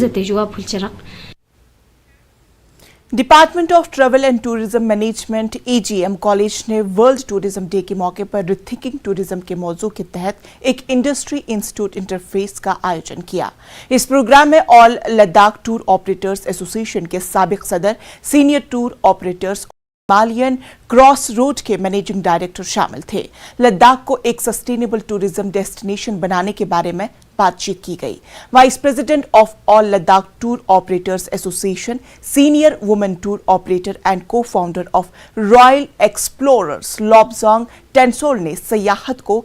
زتجوا فلچرق department of travel and tourism management EGM college ने world tourism day के मौके पर रिथिंकिंग टूरिज्म के मौजू के तहत एक इंडस्ट्री इंस्टीट्यूट इंटरफेस का आयोजन किया। इस प्रोग्राम में all Ladakh tour operators association के साबिक सदर, senior tour operators, Himalayan cross road के मैनेजिंग डायरेक्टर शामिल थे। लद्दाख को एक सस्टेनेबल टूरिज्म डेस्टिनेशन बनाने के बारे में बातचीत की गई। Vice president of all Ladakh tour operators association, senior women tour operator and को फाउंडर ऑफ रॉयल एक्सप्लोरर्स लॉबजोंग टेंसोल ने सयाहत को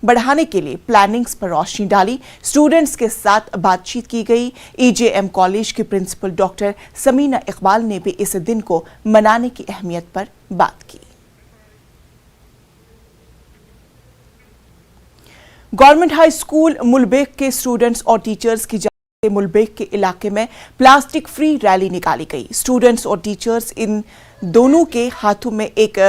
बढ़ाने के लिए प्लानिंग्स पर रोशनी डाली। स्टूडेंट्स के साथ बातचीत की गई। EGM कॉलेज के प्रिंसिपल डॉक्टर समीना इकबाल ने भी इस दिन को मनाने की अहमियत पर बात की। गवर्नमेंट हाई स्कूल मुलबेग के स्टूडेंट्स और टीचर्स की जानिब से मुलबेग के इलाके में प्लास्टिक फ्री रैली निकाली गई। स्टूडेंट्स और टीचर्स इन दोनों के हाथों में एक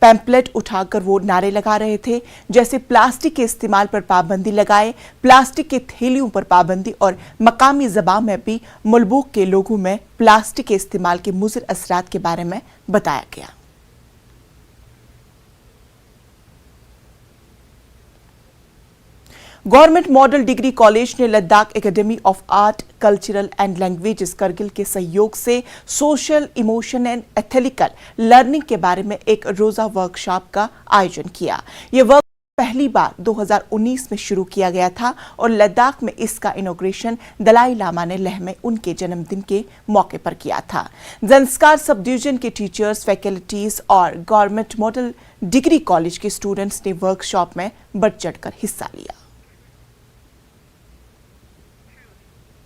पैम्पलेट उठाकर वो नारे लगा रहे थे, जैसे प्लास्टिक के इस्तेमाल पर पाबंदी लगाए, प्लास्टिक के थैलियों पर पाबंदी और मकामी ज़बान में भी मुलबेग के लोगों में प्लास्टिक के इस्तेमाल के मुज़र असरात के बारे में बताया गया। गवर्नमेंट मॉडल डिग्री कॉलेज ने Ladakh academy of art, cultural and languages Kargil के सहयोग से social, emotion and ethical learning के बारे में एक रोजा वर्कशॉप का आयोजन किया। ये वर्क पहली बार 2019 में शुरू किया गया था और लद्दाख में इसका इनॉग्रेशन दलाई लामा ने लेह में उनके जन्मदिन के मौके पर किया था। ज़ंस्कार सब डिवीजन के टीचर्स, फैकल्टीज और गवर्नमेंट मॉडल डिग्री कॉलेज के स्टूडेंट्स ने वर्कशॉप में बढ़ चढ़कर हिस्सा लिया।